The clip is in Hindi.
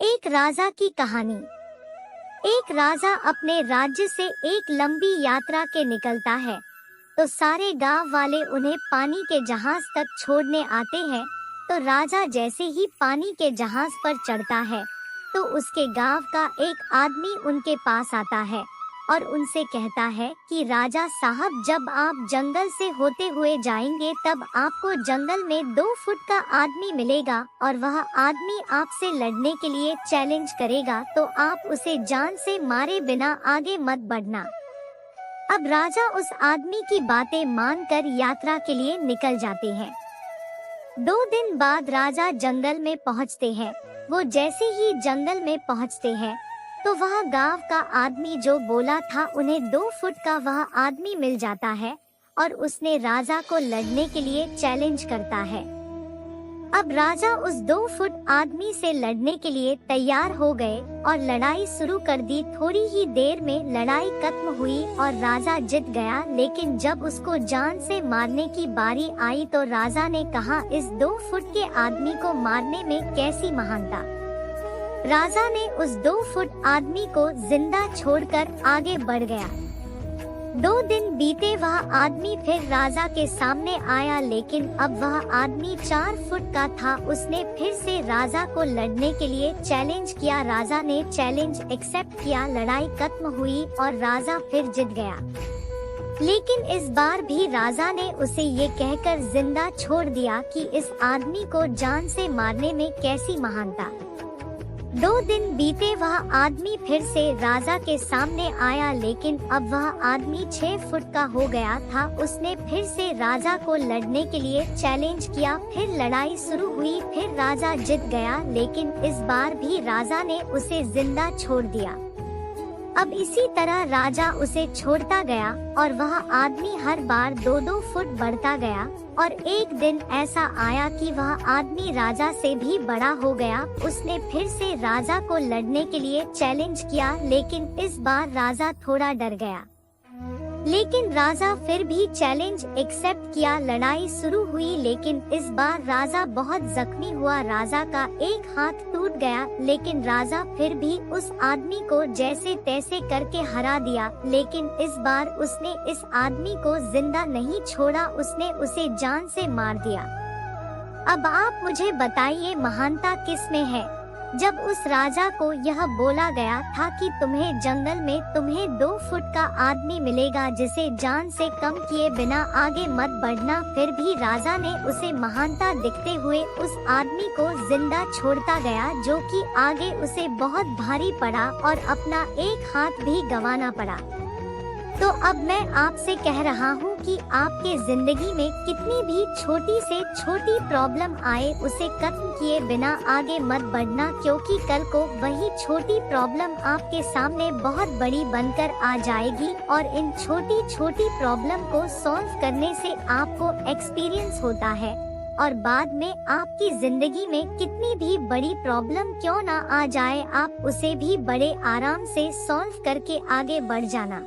एक राजा की कहानी। एक राजा अपने राज्य से एक लंबी यात्रा के निकलता है तो सारे गांव वाले उन्हें पानी के जहाज तक छोड़ने आते हैं। तो राजा जैसे ही पानी के जहाज पर चढ़ता है तो उसके गांव का एक आदमी उनके पास आता है और उनसे कहता है कि राजा साहब, जब आप जंगल से होते हुए जाएंगे तब आपको जंगल में 2 फुट का आदमी मिलेगा और वह आदमी आपसे लड़ने के लिए चैलेंज करेगा, तो आप उसे जान से मारे बिना आगे मत बढ़ना। अब राजा उस आदमी की बातें मानकर यात्रा के लिए निकल जाते हैं। 2 दिन बाद राजा जंगल में पहुंचते हैं। वो जैसे ही जंगल में पहुंचते हैं तो वह गांव का आदमी जो बोला था उन्हें 2 फुट का वह आदमी मिल जाता है और उसने राजा को लड़ने के लिए चैलेंज करता है। अब राजा उस 2 फुट आदमी से लड़ने के लिए तैयार हो गए और लड़ाई शुरू कर दी। थोड़ी ही देर में लड़ाई खत्म हुई और राजा जीत गया, लेकिन जब उसको जान से मारने की बारी आई तो राजा ने कहा, इस 2 फुट के आदमी को मारने में कैसी महानता। राजा ने उस 2 फुट आदमी को जिंदा छोड़कर आगे बढ़ गया। 2 दिन बीते, वह आदमी फिर राजा के सामने आया, लेकिन अब वह आदमी 4 फुट का था। उसने फिर से राजा को लड़ने के लिए चैलेंज किया। राजा ने चैलेंज एक्सेप्ट किया, लड़ाई खत्म हुई और राजा फिर जीत गया। लेकिन इस बार भी राजा ने उसे ये कहकर जिंदा छोड़ दिया कि इस आदमी को जान से मारने में कैसी महानता। 2 दिन बीते, वह आदमी फिर से राजा के सामने आया, लेकिन अब वह आदमी 6 फुट का हो गया था। उसने फिर से राजा को लड़ने के लिए चैलेंज किया। फिर लड़ाई शुरू हुई, फिर राजा जीत गया, लेकिन इस बार भी राजा ने उसे जिंदा छोड़ दिया। अब इसी तरह राजा उसे छोड़ता गया और वह आदमी हर बार 2-2 फुट बढ़ता गया और एक दिन ऐसा आया कि वह आदमी राजा से भी बड़ा हो गया। उसने फिर से राजा को लड़ने के लिए चैलेंज किया, लेकिन इस बार राजा थोड़ा डर गया। लेकिन राजा फिर भी चैलेंज एक्सेप्ट किया। लड़ाई शुरू हुई, लेकिन इस बार राजा बहुत जख्मी हुआ। राजा का एक हाथ टूट गया, लेकिन राजा फिर भी उस आदमी को जैसे तैसे करके हरा दिया। लेकिन इस बार उसने इस आदमी को जिंदा नहीं छोड़ा, उसने उसे जान से मार दिया। अब आप मुझे बताइए, महानता किस में है? जब उस राजा को यह बोला गया था कि तुम्हें जंगल में तुम्हें 2 फुट का आदमी मिलेगा जिसे जान से कम किए बिना आगे मत बढ़ना, फिर भी राजा ने उसे महानता दिखते हुए उस आदमी को जिंदा छोड़ता गया, जो कि आगे उसे बहुत भारी पड़ा और अपना एक हाथ भी गंवाना पड़ा। तो अब मैं आपसे कह रहा हूँ कि आपके जिंदगी में कितनी भी छोटी से छोटी प्रॉब्लम आए, उसे खत्म किए बिना आगे मत बढ़ना, क्योंकि कल को वही छोटी प्रॉब्लम आपके सामने बहुत बड़ी बनकर आ जाएगी और इन छोटी छोटी प्रॉब्लम को सॉल्व करने से आपको एक्सपीरियंस होता है और बाद में आपकी जिंदगी में कितनी भी बड़ी प्रॉब्लम क्यों ना आ जाए, आप उसे भी बड़े आराम से सॉल्व करके आगे बढ़ जाना।